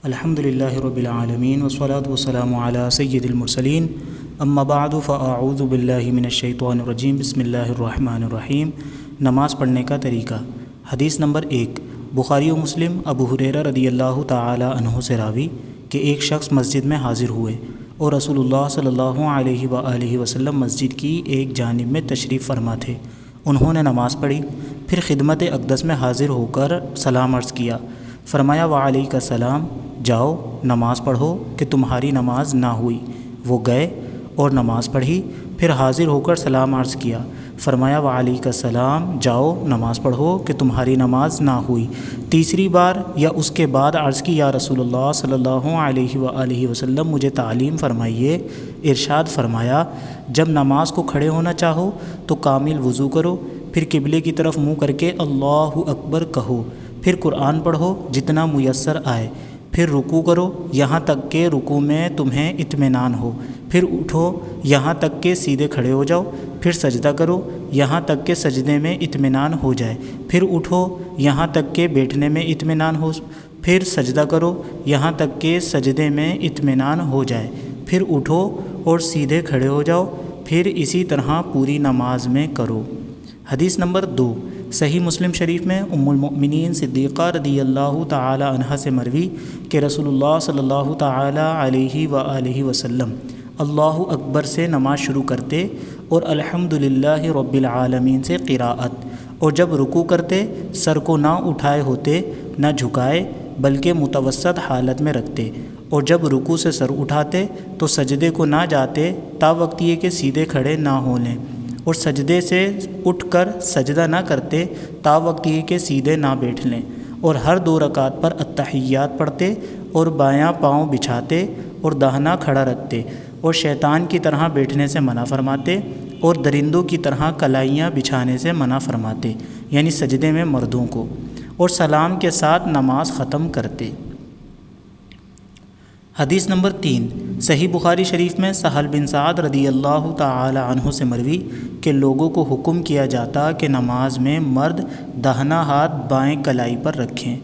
الحمدللہ رب العالمین والصلاة والسلام علی سید المرسلین اما بعد فاعوذ باللہ من الشیطان الرجیم بسم اللہ الرحمن الرحیم۔ نماز پڑھنے کا طریقہ۔ حدیث نمبر 1، بخاری و مسلم ابو ہریرہ رضی اللہ تعالی عنہ سے راوی کہ ایک شخص مسجد میں حاضر ہوئے اور رسول اللہ صلی اللہ علیہ وآلہ وسلم مسجد کی ایک جانب میں تشریف فرما تھے۔ انہوں نے نماز پڑھی، پھر خدمت اقدس میں حاضر ہو کر سلام عرض کیا۔ فرمایا وعلیک السلام، جاؤ نماز پڑھو کہ تمہاری نماز نہ ہوئی۔ وہ گئے اور نماز پڑھی، پھر حاضر ہو کر سلام عرض کیا۔ فرمایا وعلیک السلام، جاؤ نماز پڑھو کہ تمہاری نماز نہ ہوئی۔ تیسری بار یا اس کے بعد عرض کی یا رسول اللہ صلی اللہ علیہ وآلہ وسلم مجھے تعلیم فرمائیے۔ ارشاد فرمایا جب نماز کو کھڑے ہونا چاہو تو کامل وضو کرو، پھر قبلے کی طرف منہ کر کے اللہ اکبر کہو، پھر قرآن پڑھو جتنا میسر آئے، پھر رکوع کرو یہاں تک کہ رکوع میں تمہیں اطمینان ہو، پھر اٹھو یہاں تک کہ سیدھے کھڑے ہو جاؤ، پھر سجدہ کرو یہاں تک کہ سجدے میں اطمینان ہو جائے، پھر اٹھو یہاں تک کہ بیٹھنے میں اطمینان ہو، پھر سجدہ کرو یہاں تک کہ سجدے میں اطمینان ہو جائے، پھر اٹھو اور سیدھے کھڑے ہو جاؤ، پھر اسی طرح پوری نماز میں کرو۔ حدیث نمبر 2، صحیح مسلم شریف میں ام المؤمنین صدیقہ رضی اللہ تعالی عنہا سے مروی کہ رسول اللہ صلی اللہ تعالی علیہ وآلہ وسلم اللہ اکبر سے نماز شروع کرتے اور الحمدللہ رب العالمین سے قراءت، اور جب رکوع کرتے سر کو نہ اٹھائے ہوتے نہ جھکائے بلکہ متوسط حالت میں رکھتے، اور جب رکوع سے سر اٹھاتے تو سجدے کو نہ جاتے تا وقت یہ کہ سیدھے کھڑے نہ ہو لیں، اور سجدے سے اٹھ کر سجدہ نہ کرتے تا وقت یہ کہ سیدھے نہ بیٹھ لیں، اور ہر 2 رکعت پر التحیات پڑھتے اور بایاں پاؤں بچھاتے اور داہنا کھڑا رکھتے، اور شیطان کی طرح بیٹھنے سے منع فرماتے اور درندوں کی طرح کلائیاں بچھانے سے منع فرماتے، یعنی سجدے میں مردوں کو، اور سلام کے ساتھ نماز ختم کرتے۔ حدیث نمبر 3، صحیح بخاری شریف میں سہل بن سعد رضی اللہ تعالی عنہ سے مروی کہ لوگوں کو حکم کیا جاتا کہ نماز میں مرد داہنا ہاتھ بائیں کلائی پر رکھیں۔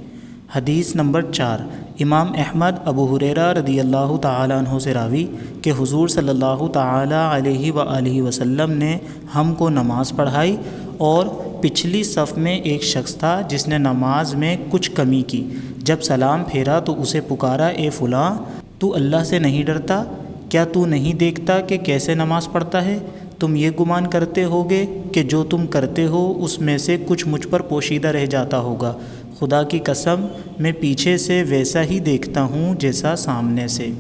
حدیث نمبر 4، امام احمد ابو ہریرہ رضی اللہ تعالی عنہ سے راوی کہ حضور صلی اللہ تعالی علیہ وآلہ وسلم نے ہم کو نماز پڑھائی، اور پچھلی صف میں ایک شخص تھا جس نے نماز میں کچھ کمی کی۔ جب سلام پھیرا تو اسے پکارا، اے فلاں، تو اللہ سے نہیں ڈرتا؟ کیا تو نہیں دیکھتا کہ کیسے نماز پڑھتا ہے؟ تم یہ گمان کرتے ہوگے کہ جو تم کرتے ہو اس میں سے کچھ مجھ پر پوشیدہ رہ جاتا ہوگا۔ خدا کی قسم میں پیچھے سے ویسا ہی دیکھتا ہوں جیسا سامنے سے۔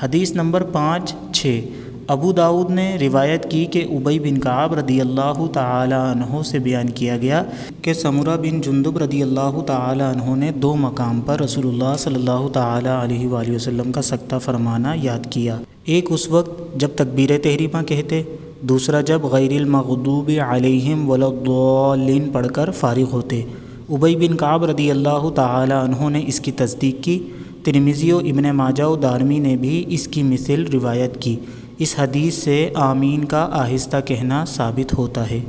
حدیث نمبر 5، 6، ابو داؤد نے روایت کی کہ ابی بن کعب رضی اللہ تعالی عنہ سے بیان کیا گیا کہ سمرہ بن جندب رضی اللہ تعالی عنہ نے 2 مقام پر رسول اللہ صلی اللہ تعالی علیہ وآلہ وسلم کا سکتہ فرمانا یاد کیا۔ ایک اس وقت جب تکبیر تحریمہ کہتے، دوسرا جب غیر المغضوب علیہم ولا الضالین پڑھ کر فارغ ہوتے۔ ابی بن کعب رضی اللہ تعالی عنہ نے اس کی تصدیق کی۔ ترمذی و ابن ماجہ و دارمی نے بھی اس کی مثل روایت کی۔ اس حدیث سے آمین کا آہستہ کہنا ثابت ہوتا ہے۔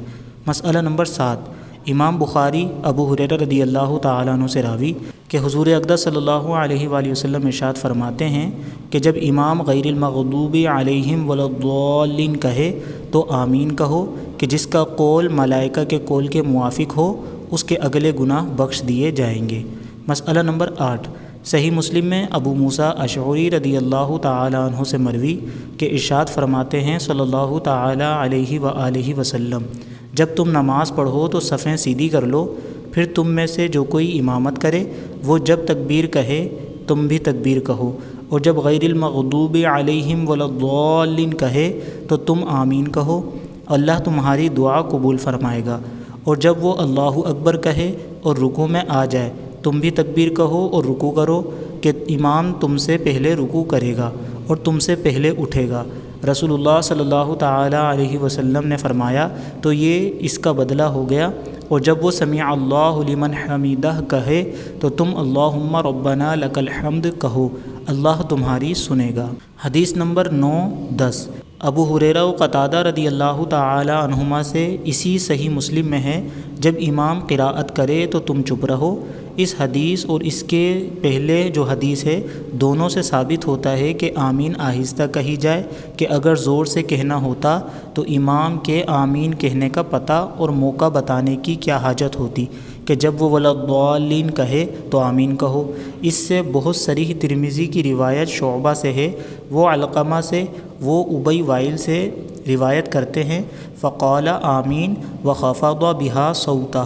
مسئلہ نمبر 7، امام بخاری ابو ہریرہ رضی اللہ تعالیٰ عنہ سے راوی کہ حضور اقدس صلی اللہ علیہ وآلہ وسلم ارشاد فرماتے ہیں کہ جب امام غیر المغضوب علیہم ولا الضالین کہے تو آمین کہو کہ جس کا قول ملائکہ کے قول کے موافق ہو اس کے اگلے گناہ بخش دیے جائیں گے۔ مسئلہ نمبر 8، صحیح مسلم میں ابو موسیٰ اشعری رضی اللہ تعالی عنہ سے مروی کہ ارشاد فرماتے ہیں صلی اللہ تعالی علیہ وآلہ وسلم جب تم نماز پڑھو تو صفیں سیدھی کر لو، پھر تم میں سے جو کوئی امامت کرے وہ جب تکبیر کہے تم بھی تکبیر کہو، اور جب غیر المغضوب علیہم ولا الضالین کہے تو تم آمین کہو، اللہ تمہاری دعا قبول فرمائے گا، اور جب وہ اللہ اکبر کہے اور رکوع میں آ جائے تم بھی تکبیر کہو اور رکوع کرو کہ امام تم سے پہلے رکوع کرے گا اور تم سے پہلے اٹھے گا۔ رسول اللہ صلی اللہ تعالی علیہ وسلم نے فرمایا تو یہ اس کا بدلہ ہو گیا، اور جب وہ سمیع اللہ لمن حمیدہ کہے تو تم اللہم ربنا لک الحمد کہو، اللہ تمہاری سنے گا۔ حدیث نمبر 9، 10، ابو ہریرہ و قتادہ رضی اللہ تعالی عنہما سے اسی صحیح مسلم میں ہے، جب امام قراءت کرے تو تم چپ رہو۔ اس حدیث اور اس کے پہلے جو حدیث ہے دونوں سے ثابت ہوتا ہے کہ آمین آہستہ کہی جائے، کہ اگر زور سے کہنا ہوتا تو امام کے آمین کہنے کا پتہ اور موقع بتانے کی کیا حاجت ہوتی کہ جب وہ وَلَا-الضَّالِّينَ کہے تو آمین کہو۔ اس سے بہت صریح ترمذی کی روایت شعبہ سے ہے، وہ علقمہ سے، وہ ابی وائل سے روایت کرتے ہیں، فقال آمین وخفض بها صوتہ،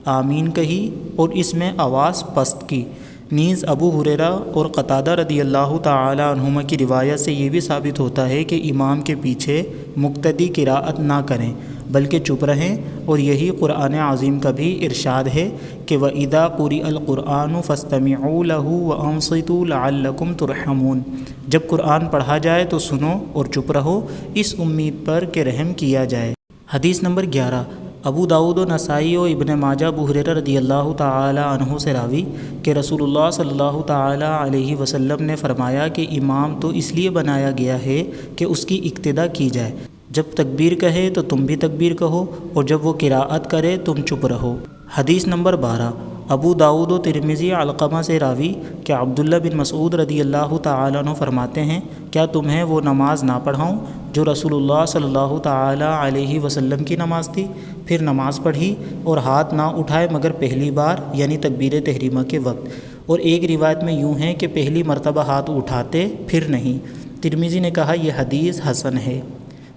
آمین کہی اور اس میں آواز پست کی۔ نیز ابو ہریرہ اور قتادہ رضی اللہ تعالی عنہما کی روایت سے یہ بھی ثابت ہوتا ہے کہ امام کے پیچھے مقتدی قراءت نہ کریں بلکہ چپ رہیں، اور یہی قرآن عظیم کا بھی ارشاد ہے کہ وَإِذَا قُرِئَ الْقُرْآنُ فَاسْتَمِعُوا لَهُ وَأَنصِتُوا لَعَلَّكُمْ تُرْحَمُونَ، جب قرآن پڑھا جائے تو سنو اور چپ رہو، اس امید پر کہ رحم کیا جائے۔ حدیث نمبر 11، ابو داؤد و نسائی و ابن ماجہ ابو ہریرہ رضی اللہ تعالی عنہ سے راوی کہ رسول اللہ صلی اللہ تعالی علیہ وسلم نے فرمایا کہ امام تو اس لیے بنایا گیا ہے کہ اس کی اقتدا کی جائے، جب تکبیر کہے تو تم بھی تکبیر کہو، اور جب وہ قراءت کرے تم چپ رہو۔ حدیث نمبر 12، ابو داؤد و ترمذی علقمہ سے راوی کہ عبداللہ بن مسعود رضی اللہ تعالی عنہ فرماتے ہیں، کیا تمہیں وہ نماز نہ پڑھاؤں جو رسول اللہ صلی اللہ تعالی علیہ وسلم کی نماز تھی؟ پھر نماز پڑھی اور ہاتھ نہ اٹھائے مگر پہلی بار یعنی تکبیر تحریمہ کے وقت، اور ایک روایت میں یوں ہے کہ پہلی مرتبہ ہاتھ اٹھاتے پھر نہیں۔ ترمذی نے کہا یہ حدیث حسن ہے۔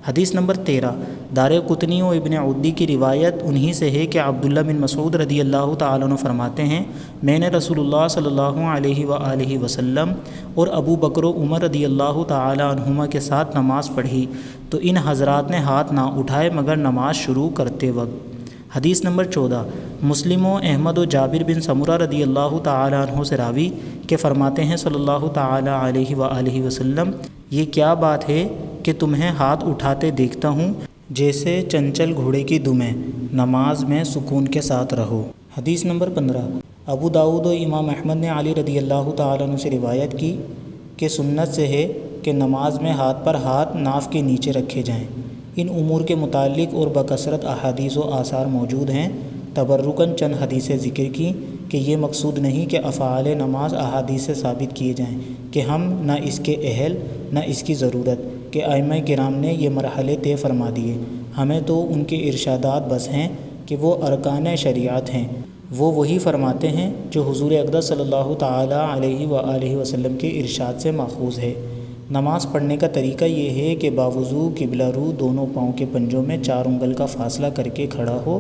حدیث نمبر 13، دارقطنی و ابن عدی کی روایت انہی سے ہے کہ عبداللہ بن مسعود رضی اللہ تعالیٰ عنہ فرماتے ہیں، میں نے رسول اللہ صلی اللہ علیہ وآلہ وسلم اور ابو بکر و عمر رضی اللہ تعالیٰ عنہما کے ساتھ نماز پڑھی تو ان حضرات نے ہاتھ نہ اٹھائے مگر نماز شروع کرتے وقت۔ حدیث نمبر 14، مسلم و احمد و جابر بن سمرہ رضی اللہ تعالیٰ عنہ سے راوی کہ فرماتے ہیں صلی اللہ تعالیٰ علیہ وآلہ وسلم، یہ کیا بات ہے کہ تمہیں ہاتھ اٹھاتے دیکھتا ہوں جیسے چنچل گھوڑے کی دمیں، نماز میں سکون کے ساتھ رہو۔ حدیث نمبر 15، ابو داؤد و امام احمد نے علی رضی اللہ تعالیٰ عنہ سے روایت کی کہ سنت سے ہے کہ نماز میں ہاتھ پر ہاتھ ناف کے نیچے رکھے جائیں۔ ان امور کے متعلق اور بکثرت احادیث و آثار موجود ہیں۔ تبرکاً چند حدیثیں ذکر کی کہ یہ مقصود نہیں کہ افعال نماز احادیث سے ثابت کیے جائیں کہ ہم نہ اس کے اہل نہ اس کی ضرورت، کہ ائمہ کرام نے یہ مرحلے طے فرما دیے، ہمیں تو ان کے ارشادات بس ہیں کہ وہ ارکان شریعت ہیں، وہ وہی فرماتے ہیں جو حضور اقدس صلی اللہ تعالی علیہ وآلہ وسلم کے ارشاد سے ماخوذ ہے۔ نماز پڑھنے کا طریقہ یہ ہے کہ باوضو قبلہ رو دونوں پاؤں کے پنجوں میں 4 انگل کا فاصلہ کر کے کھڑا ہو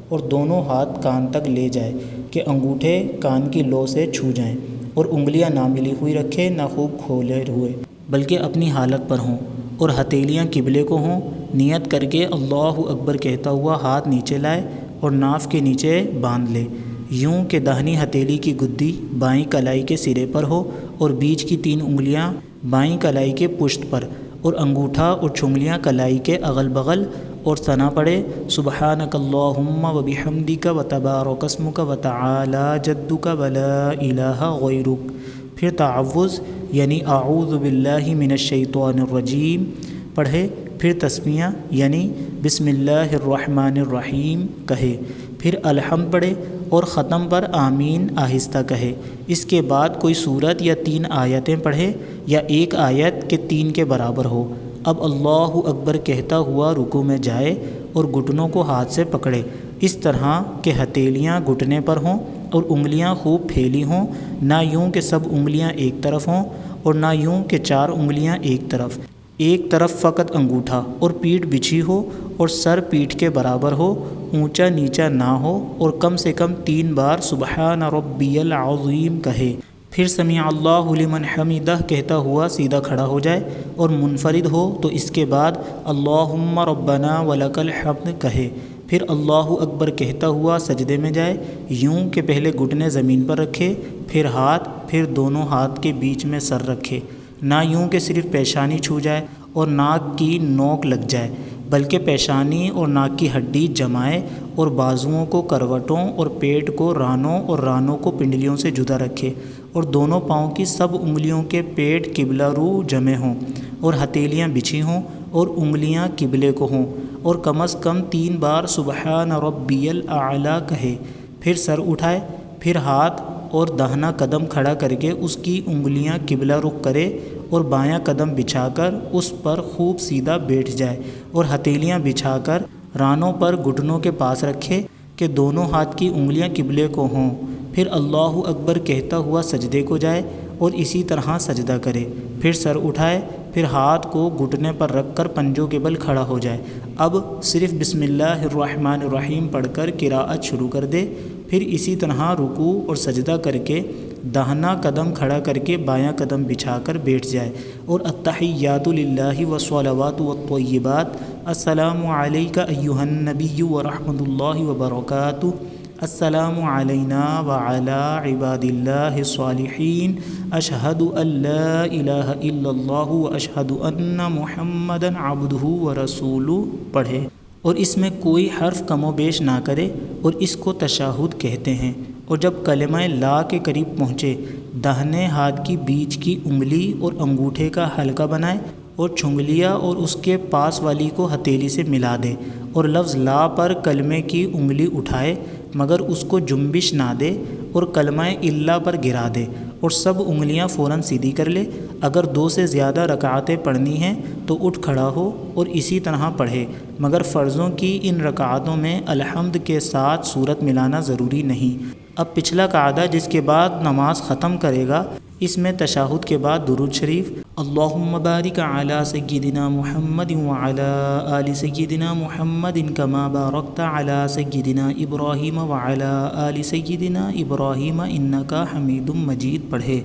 اور دونوں ہاتھ کان تک لے جائے کہ انگوٹھے کان کی لو سے چھو جائیں، اور انگلیاں نہ ملی ہوئی رکھے نہ خوب کھولے ہوئے بلکہ اپنی حالت پر ہوں، اور ہتھیلیاں قبلے کو ہوں۔ نیت کر کے اللہ اکبر کہتا ہوا ہاتھ نیچے لائے اور ناف کے نیچے باندھ لے، یوں کہ داہنی ہتھیلی کی گدی بائیں کلائی کے سرے پر ہو اور بیچ کی 3 انگلیاں بائیں کلائی کے پشت پر، اور انگوٹھا اور چھنگلیاں کلائی کے اغل بغل، اور ثنا پڑھے سبحانک اللہم وبحمدک وتبارک اسمک وتعالی جدک ولا الہ غیرک، پھر تعوذ یعنی اعوذ باللہ من الشیطان الرجیم پڑھے، پھر تسمیہ یعنی بسم اللہ الرحمن الرحیم کہے، پھر الحمد پڑھے اور ختم پر آمین آہستہ کہے۔ اس کے بعد کوئی سورت یا 3 آیتیں پڑھے یا 1 آیت کے 3 کے برابر ہو۔ اب اللہ اکبر کہتا ہوا رکوع میں جائے اور گھٹنوں کو ہاتھ سے پکڑے، اس طرح کہ ہتھیلیاں گھٹنے پر ہوں اور انگلیاں خوب پھیلی ہوں، نہ یوں کہ سب انگلیاں ایک طرف ہوں اور نہ یوں کہ 4 انگلیاں ایک طرف فقط انگوٹھا، اور پیٹھ بچھی ہو اور سر پیٹھ کے برابر ہو، اونچا نیچا نہ ہو، اور کم سے کم 3 بار سبحان ربی العظیم کہے، پھر سمیع اللہ لمن حمدہ کہتا ہوا سیدھا کھڑا ہو جائے، اور منفرد ہو تو اس کے بعد اللہم ربنا ولک الحمد کہے، پھر اللہ اکبر کہتا ہوا سجدے میں جائے، یوں کہ پہلے گھٹنے زمین پر رکھے، پھر ہاتھ، پھر دونوں ہاتھ کے بیچ میں سر رکھے، نہ یوں کہ صرف پیشانی چھو جائے اور ناک کی نوک لگ جائے، بلکہ پیشانی اور ناک کی ہڈی جمائے، اور بازوؤں کو کروٹوں اور پیٹ کو رانوں اور رانوں کو پنڈلیوں سے جدا رکھے، اور دونوں پاؤں کی سب انگلیوں کے پیٹ قبلہ رو جمع ہوں اور ہتھیلیاں بچھی ہوں، اور انگلیاں قبلے کو ہوں، اور کم از کم 3 بار سبحان ربی الاعلیٰ کہے، پھر سر اٹھائے، پھر ہاتھ اور داہنا قدم کھڑا کر کے اس کی انگلیاں قبلہ رخ کرے اور بایاں قدم بچھا کر اس پر خوب سیدھا بیٹھ جائے اور ہتھیلیاں بچھا کر رانوں پر گھٹنوں کے پاس رکھے کہ دونوں ہاتھ کی انگلیاں قبلے کو ہوں، پھر اللہ اکبر کہتا ہوا سجدے کو جائے اور اسی طرح سجدہ کرے، پھر سر اٹھائے، پھر ہاتھ کو گھٹنے پر رکھ کر پنجوں کے بل کھڑا ہو جائے۔ اب صرف بسم اللہ الرحمن الرحیم پڑھ کر قراءت شروع کر دے، پھر اسی طرح رکوع اور سجدہ کر کے داہنا قدم کھڑا کر کے بایاں قدم بچھا کر بیٹھ جائے اور التحیات للہ والصلوات والطیبات، السلام علیک ایھا النبی ورحمۃ اللہ وبرکاتہ، السلام علینا وعلی عباد اللہ الصالحین، اشہد ان لا الہ الا اللہ واشہد ان محمدا عبدہ ورسولہ پڑھے، اور اس میں کوئی حرف کم و بیش نہ کرے، اور اس کو تشہد کہتے ہیں۔ اور جب کلمہ لا کے قریب پہنچے، داہنے ہاتھ کی بیچ کی انگلی اور انگوٹھے کا حلقہ بنائے اور چھنگلیا اور اس کے پاس والی کو ہتھیلی سے ملا دے، اور لفظ لا پر کلمے کی انگلی اٹھائے مگر اس کو جنبش نہ دے، اور کلمہ الا پر گرا دے، اور سب انگلیاں فوراً سیدھی کر لے۔ اگر 2 سے زیادہ رکعتیں پڑھنی ہیں تو اٹھ کھڑا ہو اور اسی طرح پڑھے، مگر فرضوں کی ان رکعتوں میں الحمد کے ساتھ سورت ملانا ضروری نہیں۔ اب پچھلا قاعدہ جس کے بعد نماز ختم کرے گا، اس میں تشہد کے بعد درود شریف، اللہم بارک علی سیدنا محمد وعلی آل سیدنا محمد کما بارکت علی سیدنا ابراہیم وعلی آل سیدنا ابراہیم انک حمید مجید پڑھے،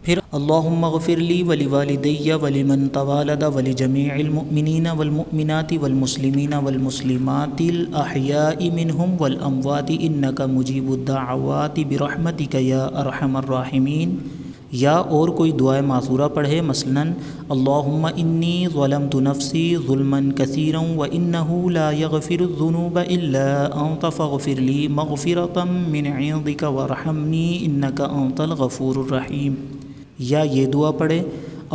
پھر اللہم اغفر لی ولوالدی ولمن تولد ولجمیع المؤمنین والمؤمنات والمسلمین والمسلمات الاحیاء منہم والاموات انک مجیب الدعوات برحمتک یا ارحم الراحمین، یا اور کوئی دعائے معذورہ پڑھے، مثلا اللہم انی ظلمت نفسی ظلما کثیرا وانہ لا یغفر الذنوب الا انت فاغفر لی مغفرۃ من عندک وارحمنی انک انت الغفور الرحیم، یا یہ دعا پڑھے،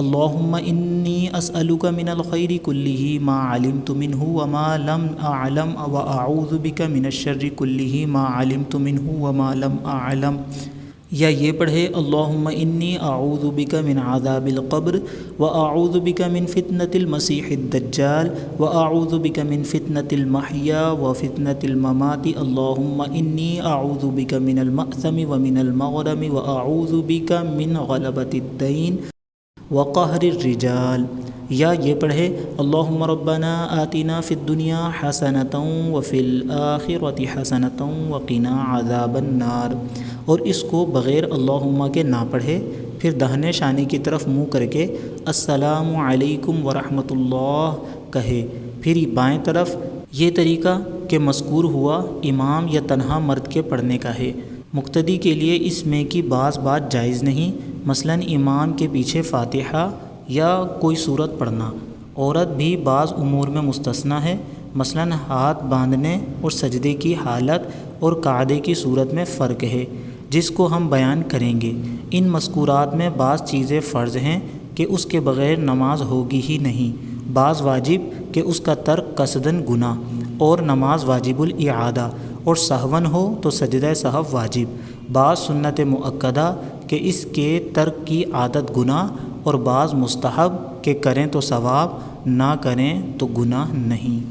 اللہم انی اسألک من الخیر کلہ ما علمت منہ وما لم اعلم واعوذ بک من الشر کلہ ما علمت منہ وما لم اعلم، یا یہ پڑھے، اللہم انی اعوذ بک من عذاب القبر واعوذ بک من فتنة المسیح الدجال واعوذ بک من فتنة المحیا وفتنة الممات، اللہم انی اعوذ بک من المأثم ومن المغرم واعوذ بک من غلبۃ الدین وقہر الرجال، یا یہ پڑھے، اللہم ربنا آتنا فی الدنیا حسنۃ وفی الآخرۃ حسنۃ وقنا عذاب النار، اور اس کو بغیر اللہم کے نہ پڑھے، پھر داہنے شانے کی طرف منہ کر کے السلام علیکم ورحمۃ اللہ کہے، پھر بائیں طرف۔ یہ طریقہ کہ مذکور ہوا امام یا تنہا مرد کے پڑھنے کا ہے، مقتدی کے لیے اس میں کی بعض بات جائز نہیں، مثلا امام کے پیچھے فاتحہ یا کوئی صورت پڑھنا۔ عورت بھی بعض امور میں مستثنیٰ ہے، مثلا ہاتھ باندھنے اور سجدے کی حالت اور قعدے کی صورت میں فرق ہے، جس کو ہم بیان کریں گے۔ ان مذکورات میں بعض چیزیں فرض ہیں کہ اس کے بغیر نماز ہوگی ہی نہیں، بعض واجب کہ اس کا ترک قصداً گناہ اور نماز واجب الاعادہ، اور سہون ہو تو سجدہ سہو واجب، بعض سنت مؤکدہ کہ اس کے ترک کی عادت گناہ، اور بعض مستحب کہ کریں تو ثواب، نہ کریں تو گناہ نہیں۔